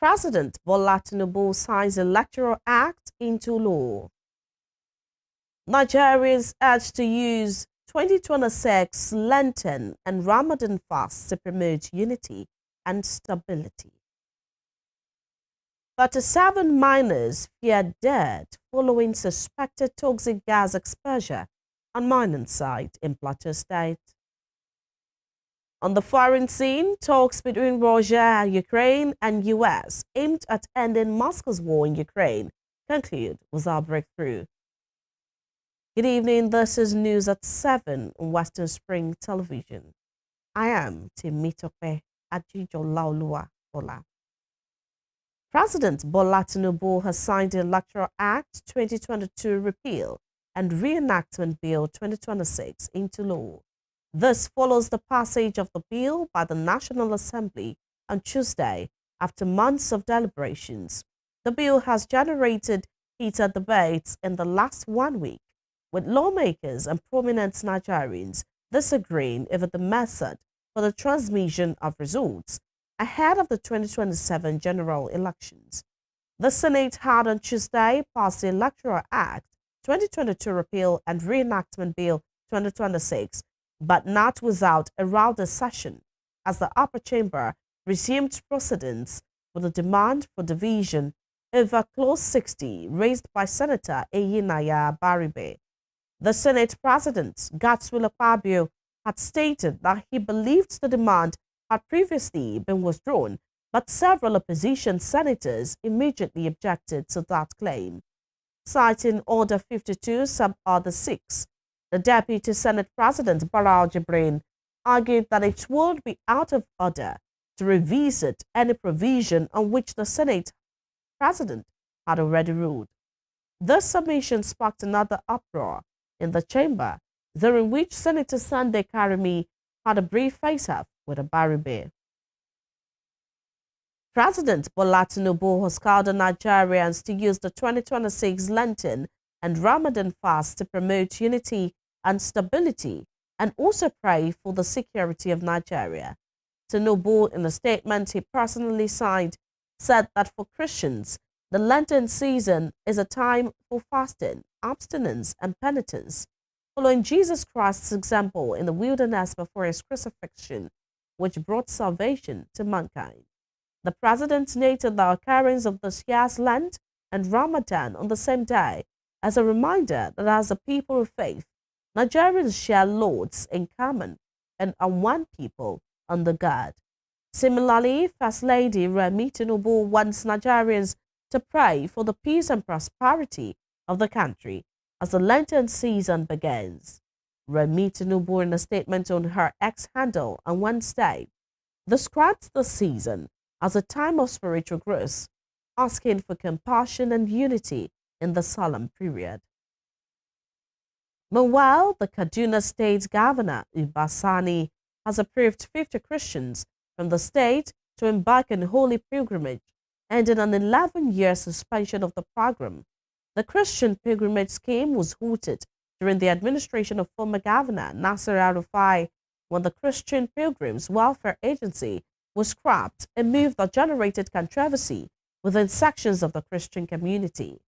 President Bola Tinubu signs Electoral Act into law. Nigerians urged to use 2026 Lenten and Ramadan fasts to promote unity and stability. 37 miners feared death following suspected toxic gas exposure on mining site in Plateau State. On the foreign scene, talks between Russia, Ukraine, and US aimed at ending Moscow's war in Ukraine conclude without breakthrough. Good evening, this is News at 7 on Western Spring Television. I am Temitope Ajijolaoluwa Bola. President Bola Tinubu has signed the Electoral Act 2022 Repeal and Reenactment Bill 2026 into law. This follows the passage of the bill by the National Assembly on Tuesday after months of deliberations. The bill has generated heated debates in the last 1 week, with lawmakers and prominent Nigerians disagreeing over the method for the transmission of results ahead of the 2027 general elections. The Senate had on Tuesday passed the Electoral Act 2022 Repeal and Reenactment Bill 2026, but not without a rowdy session, as the upper chamber resumed proceedings with the demand for division over Clause 60 raised by Senator Eyinaya Baribe. The Senate President, Godswill Akpabio, had stated that he believed the demand had previously been withdrawn, but several opposition senators immediately objected to that claim. Citing Order 52 Sub-Order 6, the Deputy Senate President, Barao Jibrin, argued that it would be out of order to revisit any provision on which the Senate President had already ruled. This submission sparked another uproar in the chamber, during which Senator Sunday Karimi had a brief face-off with a Baribe. President Bola Tinubu has called on Nigerians to use the 2026 Lenten and Ramadan fast to promote unity and stability, and also pray for the security of Nigeria. Tinubu, in a statement he personally signed, said that for Christians, the Lenten season is a time for fasting, abstinence, and penitence, following Jesus Christ's example in the wilderness before his crucifixion, which brought salvation to mankind. The president noted the occurrence of this year's Lent and Ramadan on the same day as a reminder that as a people of faith, Nigerians share loads in common and are one people under God. Similarly, First Lady Remi Tinubu wants Nigerians to pray for the peace and prosperity of the country as the Lenten season begins. Remi Tinubu, in a statement on her X handle on Wednesday, described the season as a time of spiritual growth, asking for compassion and unity in the solemn period. Meanwhile, the Kaduna State Governor, Uba Sani, has approved 50 Christians from the state to embark on holy pilgrimage, ending an 11-year suspension of the program. The Christian pilgrimage scheme was halted during the administration of former Governor Nasir El-Rufai, when the Christian Pilgrims Welfare Agency was scrapped, a move that generated controversy within sections of the Christian community.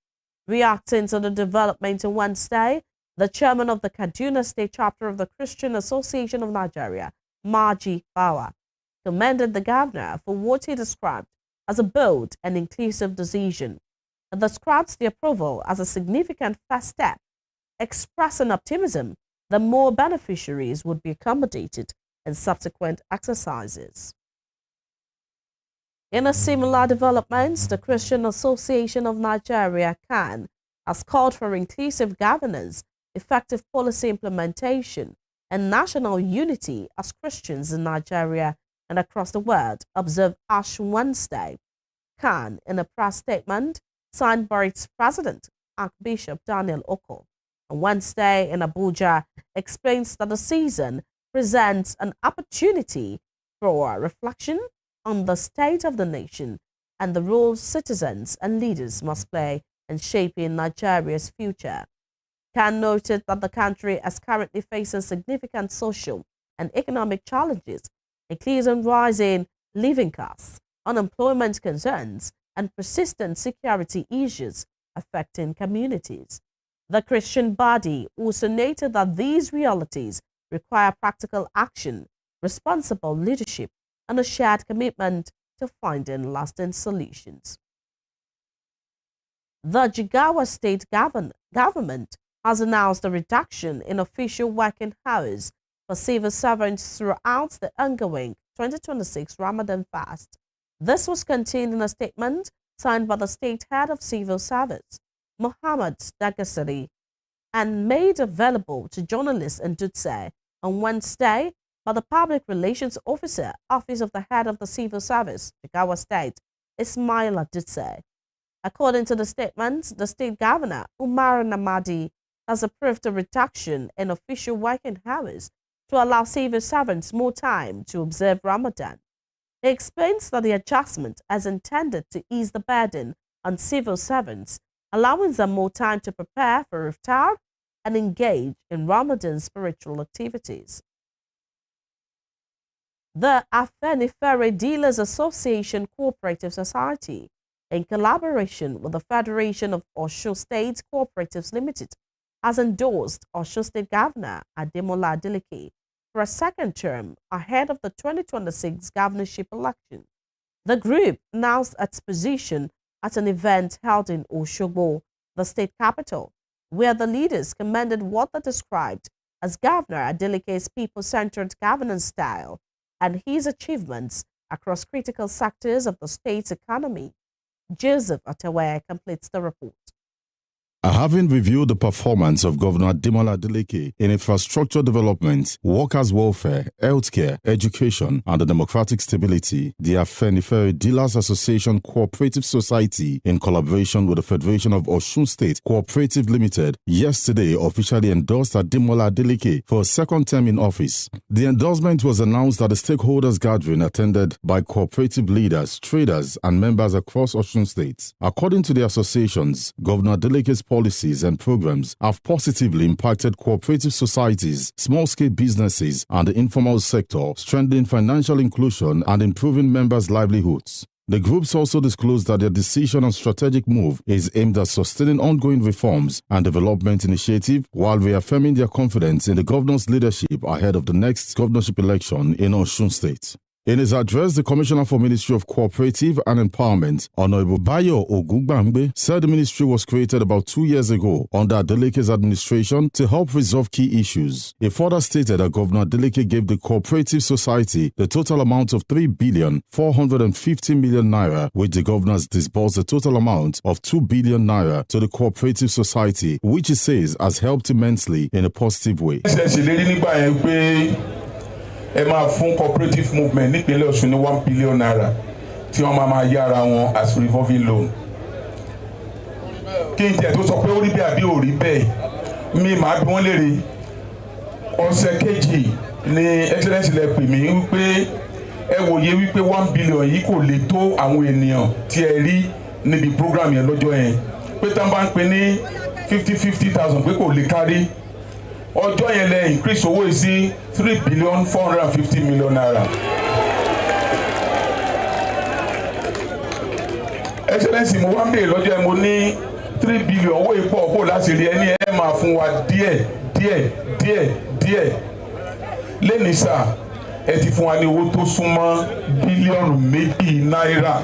Reacting to the development on Wednesday, the chairman of the Kaduna State chapter of the Christian Association of Nigeria, Maji Bawa, commended the governor for what he described as a bold and inclusive decision, and describes the approval as a significant first step, expressing optimism that more beneficiaries would be accommodated in subsequent exercises. In a similar development, the Christian Association of Nigeria, CAN, has called for inclusive governance, effective policy implementation, and national unity as Christians in Nigeria and across the world observe Ash Wednesday. CAN, in a press statement signed by its president, Archbishop Daniel Oko, on Wednesday in Abuja, explains that the season presents an opportunity for reflection on the state of the nation and the role citizens and leaders must play in shaping Nigeria's future. CAN noted that the country is currently facing significant social and economic challenges, including rising living costs, unemployment concerns, and persistent security issues affecting communities. The Christian body also noted that these realities require practical action, responsible leadership, and a shared commitment to finding lasting solutions. The Jigawa State Government has announced a reduction in official working hours for civil servants throughout the ongoing 2026 Ramadan fast. This was contained in a statement signed by the state head of civil service, Muhammad Dagasari, and made available to journalists in Dutse on Wednesday by the Public Relations Officer, Office of the Head of the Civil Service, Jigawa State, Ismaila Dutse. According to the statement, the state governor, Umar Namadi, has approved a reduction in official working hours to allow civil servants more time to observe Ramadan. He explains that the adjustment is intended to ease the burden on civil servants, allowing them more time to prepare for iftar and engage in Ramadan spiritual activities. The Afenifere Dealers Association Cooperative Society, in collaboration with the Federation of Osun State Cooperatives Limited, has endorsed Osun State Governor Ademola Adeleke for a second term ahead of the 2026 governorship election. The group announced its position at an event held in Osogbo, the state capital, where the leaders commended what they described as Governor Adeleke's people-centered governance style and his achievements across critical sectors of the state's economy. Joseph Otawe completes the report. Having reviewed the performance of Governor Ademola Adeleke in infrastructure development, workers' welfare, healthcare, education, and the democratic stability, the Afenifere Dealers Association Cooperative Society, in collaboration with the Federation of Osun State Cooperative Limited, yesterday officially endorsed Ademola Adeleke for a second term in office. The endorsement was announced at a stakeholders gathering attended by cooperative leaders, traders, and members across Osun State. According to the associations, Governor Adeleke's policies and programs have positively impacted cooperative societies, small-scale businesses, and the informal sector, strengthening financial inclusion and improving members' livelihoods. The groups also disclosed that their decision and strategic move is aimed at sustaining ongoing reforms and development initiative while reaffirming their confidence in the governor's leadership ahead of the next governorship election in Osun State. In his address, the Commissioner for Ministry of Cooperative and Empowerment, Honorable Bayo Ogungbangbe, said the ministry was created about 2 years ago under Adeleke's administration to help resolve key issues. He further stated that Governor Adeleke gave the cooperative society the total amount of 3,450 million naira, which the governors disbursed the total amount of 2 billion naira to the cooperative society, which he says has helped immensely in a positive way. ẹ máa fún cooperative movement nípínlẹ̀ Ọ̀ṣun ní 1 billion naira tí wọ́n máa yára wọn as revolving loan. kí n tiẹ̀ tó sọ pé ó rí bẹ́ẹ̀ àbí ò rí bẹ́ẹ̀ mi máa bí wọ́n léèrè ọ̀sẹ̀ kejì ni excellence lẹ pè mí wípé ẹ wòye wípé 1 billion yìí kò lè tó àwọn ènìyàn tí ẹ rí níbi program yẹn lọ́jọ́ yẹn pé tá a bá ń pè ní 50,000 pé kò lè kárí. ọjọ́ yẹn lẹ increase owó yìí sí 3,450 million naira. Excellency mo wá ń bèèrè lọ́jọ́ yẹn mo ní 3 billion owó yìí pọ̀ kó láti rí ẹni ẹ máa fún wa díẹ̀. lẹ́nìí sà ẹ ti fún wa ní owó tó súnmọ́ bílíọ̀nù 2 náírà.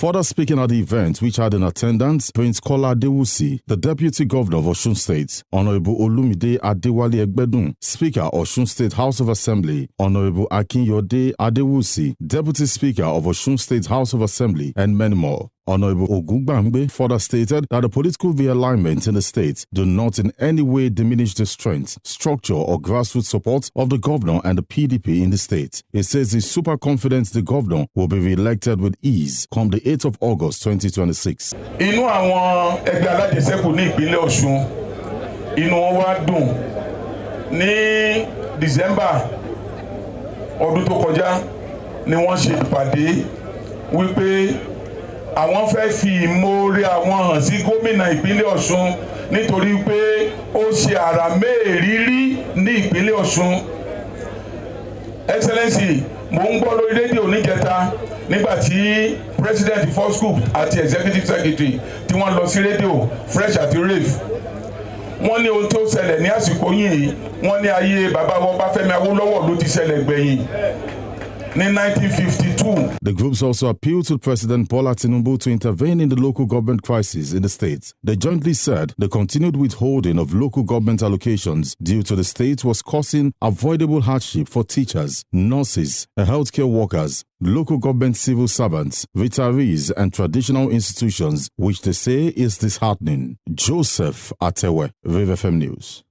Further speaking at the event, which had in attendance Prince Kola Adewusi, the Deputy Governor of Osun State, Honorable Olumide Adewale Egbedun, Speaker Osun State House of Assembly, Honorable Akinyode Adewusi, Deputy Speaker of Osun State House of Assembly, and many more. Honorable Ogungbangbe further stated that the political realignment in the state do not in any way diminish the strength, structure, or grassroots support of the governor and the PDP in the state. He says he's super confident the governor will be re-elected with ease come the 8th of August 2026. Inú àwọn ẹgbẹ́ alájẹsẹ́kù ní ìpínlẹ̀ Ọ̀ṣun, inú wọn wá dùn ní December ọdún tó kọjá ni wọ́n ṣe ìpàdé wípé àwọn fẹ́ fi ìmoore àwọn hàn sí gómìnà ìpínlẹ̀ Ọ̀ṣun nítorí pé ó ṣe àrà mẹ́ẹ̀rírí ní ìpínlẹ̀ Ọ̀ṣun. Excellency mo ń gbọ́ lórí rédíò níjẹta nígbà tí president first group àti executive secretary tí wọ́n lọ sí rédíò fresh àti rave wọ́n ní ohun tó ṣẹlẹ̀ ní àsìkò yìí wọ́n ní ayé bàbá wọn Ọbáfẹ́mi Awólọ́wọ̀ ló ti ṣẹlẹ̀ gbẹ̀yìn ní 1952. The groups also appealed to President Bola Tinubu to intervene in the local government crisis in the state. They jointly said the continued withholding of local government allocations due to the state was causing avoidable hardship for teachers, nurses, healthcare workers, local government civil servants, retirees, and traditional institutions, which they say is disheartening. Joseph Atewe, Vive FM News.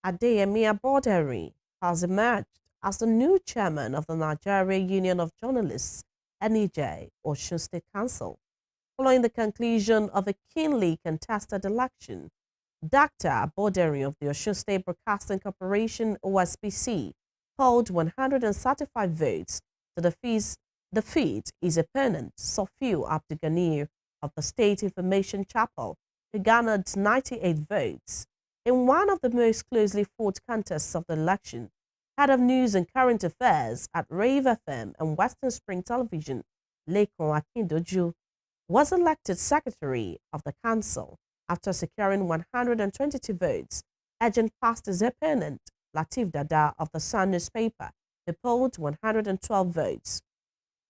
Ademola Adeleke has emerged as the new chairman of the Nigeria Union of Journalists, NEJ, Osun State Council. Following the conclusion of a keenly contested election, Dr. Adeleke of the Osun State Broadcasting Corporation, OSBC, polled 135 votes to defeat his opponent, Sofiu Abdulganiyu of the State Information Chapel, who garnered 98 votes. In one of the most closely fought contests of the election, Head of News and Current Affairs at Rave FM and Western Spring Television, Lekon Akindoju, was elected Secretary of the Council after securing 122 votes, edging past his opponent, Latif Dada of the Sun newspaper, who polled 112 votes.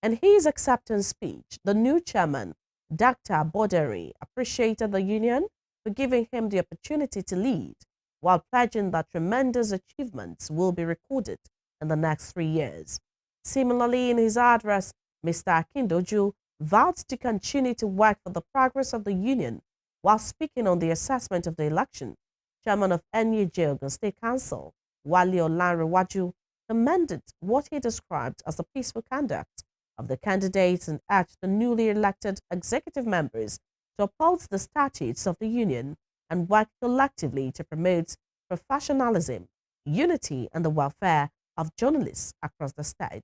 In his acceptance speech, the new chairman, Dr. Adeleke, appreciated the union for giving him the opportunity to lead, while pledging that tremendous achievements will be recorded in the next 3 years. Similarly, in his address, Mr. Akindoju vowed to continue to work for the progress of the union while speaking on the assessment of the election. Chairman of NUJ Osun State Council, Wale Olanrewaju, commended what he described as the peaceful conduct of the candidates and urged the newly elected executive members to uphold the statutes of the union and work collectively to promote professionalism, unity, and the welfare of journalists across the state.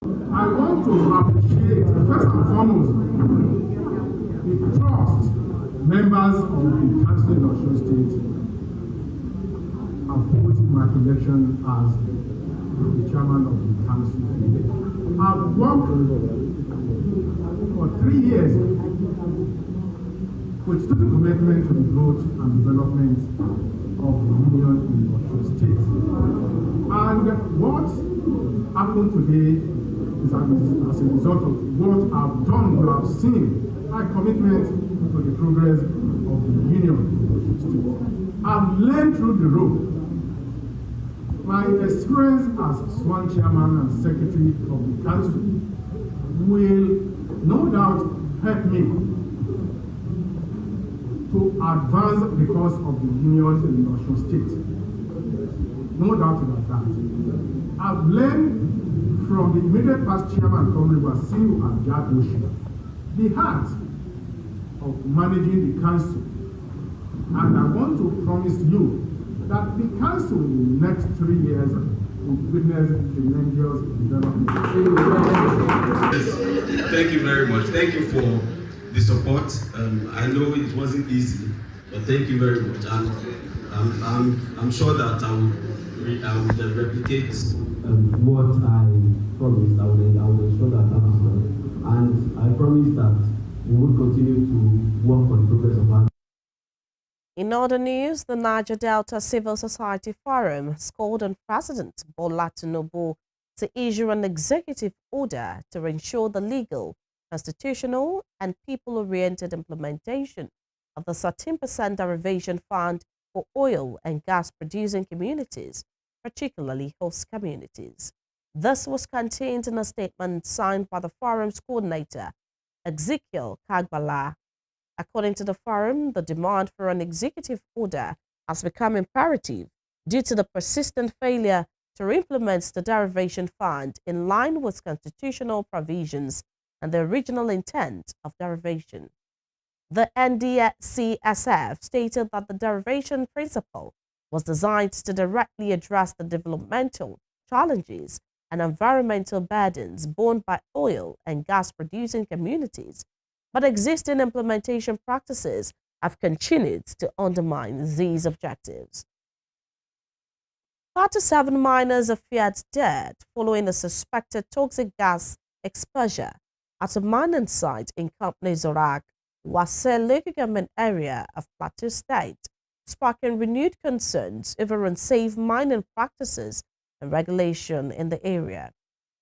I want to appreciate, first and foremost, the trust members of the Council of Osun State have put in my election as the chairman of the council. I've worked for 3 years with total commitment to the growth and development of the union in Osun State. And what happened today is as a result of what I've done, what I've seen, my commitment to the progress of the union in Osun State. I've learned through the road. My experience as sworn chairman and secretary of the council will no doubt help me to advance the cause of the union in Osun State. No doubt about that. I've learned from the immediate past chairman, Comrade Wasiu Ajadoshi, the heart of managing the council. And I want to promise you that the council in the next 3 years will witness tremendous development. Thank you very much. Thank you for the support. I know it wasn't easy, but thank you very much. And I'm sure that I will replicate what I promised. I will ensure that happens well. And I promise that we will continue to work for the progress of our. In other news, the Niger Delta Civil Society Forum has called on President Bola Tinubu to issue an executive order to ensure the legal, constitutional, and people-oriented implementation of the 13% derivation fund for oil and gas-producing communities, particularly host communities. This was contained in a statement signed by the forum's coordinator, Ezekiel Kagbala. According to the forum, the demand for an executive order has become imperative due to the persistent failure to implement the derivation fund in line with constitutional provisions and the original intent of derivation. The NDCSF stated that the derivation principle was designed to directly address the developmental challenges and environmental burdens borne by oil and gas-producing communities, but existing implementation practices have continued to undermine these objectives. 37 miners are feared dead following a suspected toxic gas exposure at a mining site in Company Zorak, Wase local government area of Plateau State, sparking renewed concerns over unsafe mining practices and regulation in the area.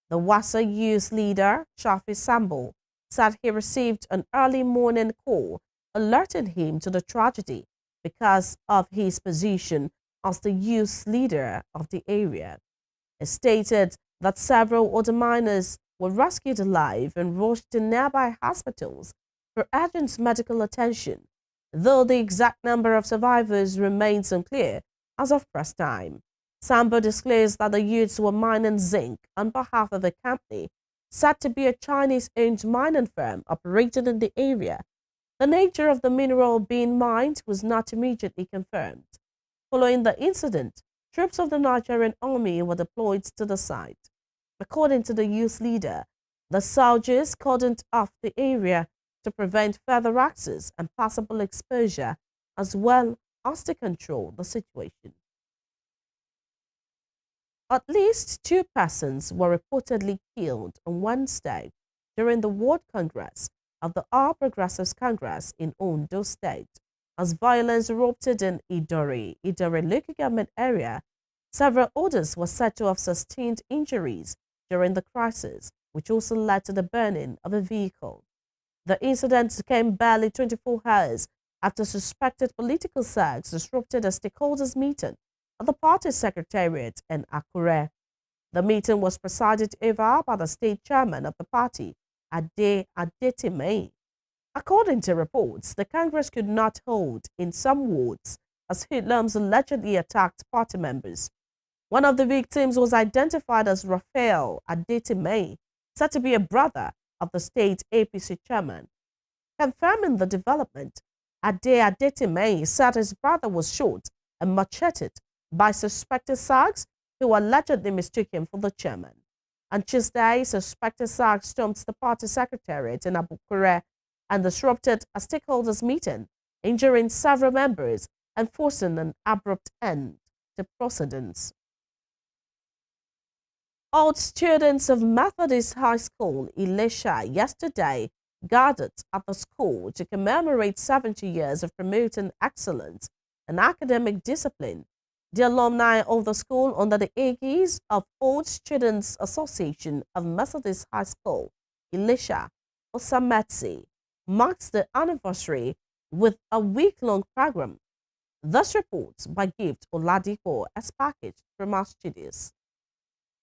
The Wase youth leader, Shafi Sambo, said he received an early morning call alerting him to the tragedy because of his position as the youth leader of the area. He stated that several other miners were rescued alive and rushed to nearby hospitals for urgent medical attention, though the exact number of survivors remains unclear as of press time. Sambo disclosed that the youths were mining zinc on behalf of a company said to be a Chinese-owned mining firm operating in the area. The nature of the mineral being mined was not immediately confirmed. Following the incident, troops of the Nigerian army were deployed to the site. According to the youth leader, the soldiers cordoned off the area to prevent further access and possible exposure, as well as to control the situation. At least 2 persons were reportedly killed on Wednesday during the World Congress of the All Progressives Congress in Osun State, as violence erupted in Idore local government area. Several others were said to have sustained injuries during the crisis, which also led to the burning of a vehicle. The incident came barely 24 hours after suspected political thugs disrupted a stakeholders meeting at the party secretariat in Akure. The meeting was presided over by the state chairman of the party, Adetime. According to reports, the Congress could not hold in some wards as hoodlums allegedly attacked party members. One of the victims was identified as Raphael Adetime, said to be a brother of the state APC chairman. Confirming the development, Adetime said his brother was shot and macheted by suspected thugs who allegedly mistook him for the chairman. On Tuesday, suspected thugs stormed the party secretariat in Abukure and disrupted a stakeholders meeting, injuring several members and forcing an abrupt end to proceedings. Old students of Methodist High School, Ilesha, yesterday gathered at the school to commemorate 70 years of promoting excellence and academic discipline. The alumni of the school, under the aegis of Old Students Association of Methodist High School, Ilesha, Osametsi, marks the anniversary with a week-long program. This report by Gift Oladipo as packaged from our studios.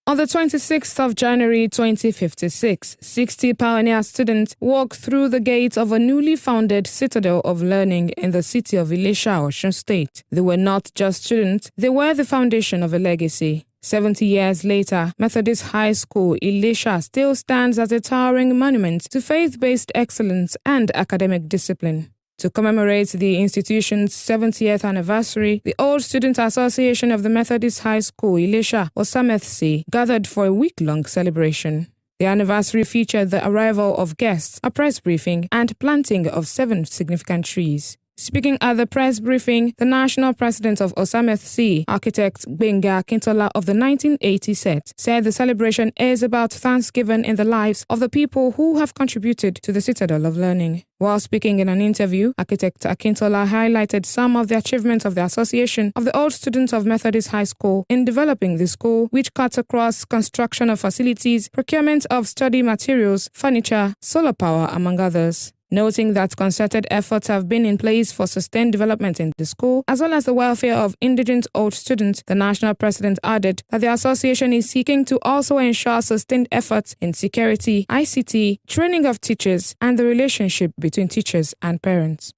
On the 26th of January 2056, 60 pioneer students walked through the gates of a newly founded citadel of learning in the city of Ilesha, Osun State. They were not just students, they were the foundation of a legacy. 70 years later, Methodist High School, Ilesha, still stands as a towering monument to faith-based excellence and academic discipline. To commemorate the institution's 70th anniversary, the Old Student Association of the Methodist High School, Ilesha, Osamethsi, gathered for a week-long celebration. The anniversary featured the arrival of guests, a press briefing, and planting of 7 significant trees. Speaking at the press briefing, the national president of Osamethsi, architect Gbenga Akintola of the 1980 set, said the celebration is about thanksgiving in the lives of the people who have contributed to the citadel of learning. While speaking in an interview, architect Akintola highlighted some of the achievements of the Association of the Old Students of Methodist High School in developing the school, which cuts across construction of facilities, procurement of study materials, furniture, solar power, among others. Noting that concerted efforts have been in place for sustained development in the school, as well as the welfare of indigent old students, the national president added that the association is seeking to also ensure sustained efforts in security, ICT, training of teachers, and the relationship between teachers and parents.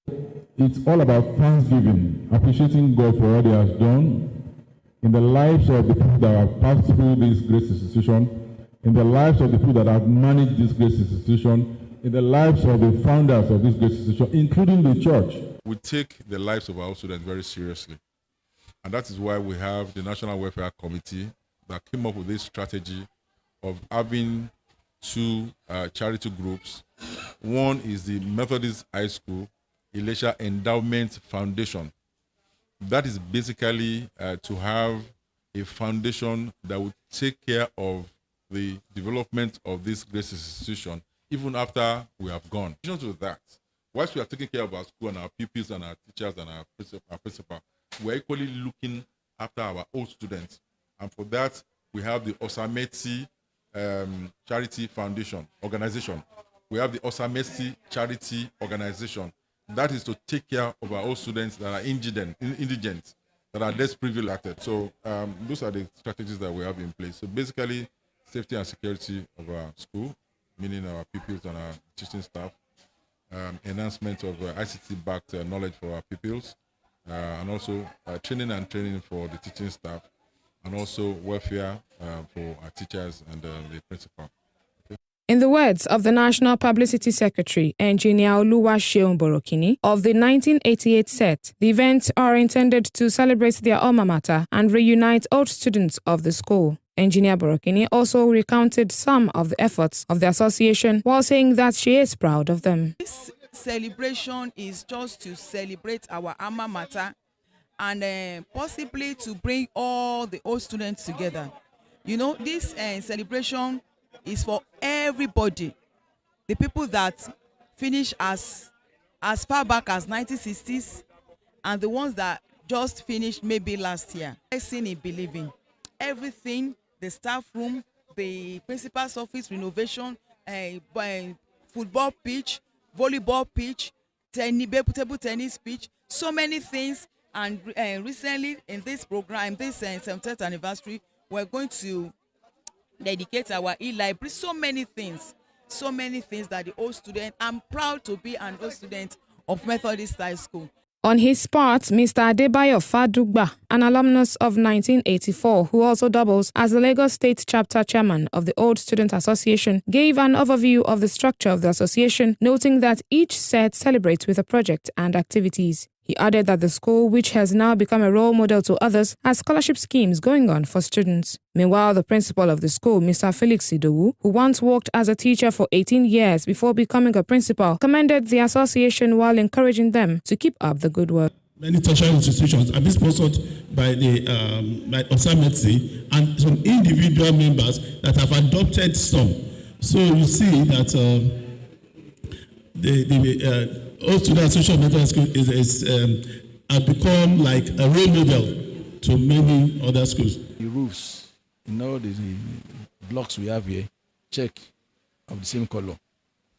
It's all about thanksgiving, appreciating God for what He has done in the lives of the people that have passed through this great institution, in the lives of the people that have managed this great institution, in the lives of the founders of this great institution, including the church. We take the lives of our students very seriously. And that is why we have the National Welfare Committee that came up with this strategy of having 2 charity groups. One is the Methodist High School, Ilesha Endowment Foundation. That is basically to have a foundation that would take care of the development of this great institution even after we have gone. In addition to that, whilst we are taking care of our school and our pupils and our teachers and our principal, we are equally looking after our old students. And for that, we have the Osameti Charity Foundation organization. We have the Osameti Charity Organization. That is to take care of our old students that are indigent, that are less privileged. So those are the strategies that we have in place. So basically, safety and security of our school, meaning our pupils and our teaching staff, enhancement of ICT-backed knowledge for our pupils, and also training for the teaching staff, and also welfare for our teachers and the principal. In the words of the National Publicity Secretary, Engineer Oluwaseun Borokini, of the 1988 set, the events are intended to celebrate their alma mater and reunite old students of the school. Engineer Borokini also recounted some of the efforts of the association while saying that she is proud of them. This celebration is just to celebrate our alma mater and possibly to bring all the old students together. You know, this celebration is for everybody. The people that finish as far back as 1960s and the ones that just finished maybe last year. I seen in believing everything, the staff room, the principal's office renovation, football pitch, volleyball pitch, table tennis pitch, so many things. And recently in this program, this 70th anniversary, we're going to dedicate our e-library. So many things that the old student, I'm proud to be an old student of Methodist High School. On his part, Mr. Adebayo Fadugba, an alumnus of 1984 who also doubles as the Lagos State Chapter Chairman of the Old Student Association, gave an overview of the structure of the association, noting that each set celebrates with a project and activities. He added that the school, which has now become a role model to others, has scholarship schemes going on for students. Meanwhile, the principal of the school, Mr. Felix Idowu, who once worked as a teacher for 18 years before becoming a principal, commended the association while encouraging them to keep up the good work. Many tertiary institutions have been sponsored by the by Osameti and some individual members that have adopted some. So you see that the Old Student Association of Methodist School has become like a role model to many other schools. The roofs, the blocks we have here, check of the same color.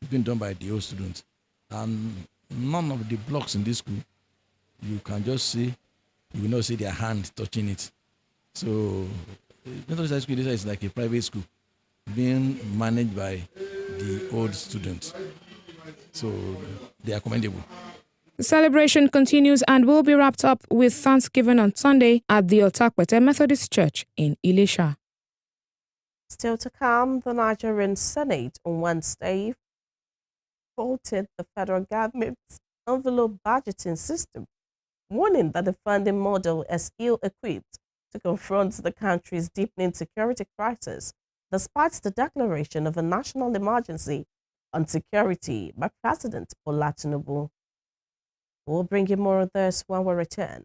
It's been done by the old students. And none of the blocks in this school, you can just see, you will not see their hand touching it. So, Methodist High School is like a private school being managed by the old students. So they are commendable. The celebration continues and will be wrapped up with Thanksgiving on Sunday at the Otakwete Methodist Church in Ilesha. Still to come, the Nigerian Senate on Wednesday faulted the federal government's envelope budgeting system, warning that the funding model is ill-equipped to confront the country's deepening security crisis, despite the declaration of a national emergency on security by President Bola Tinubu. We'll bring you more of this when we return.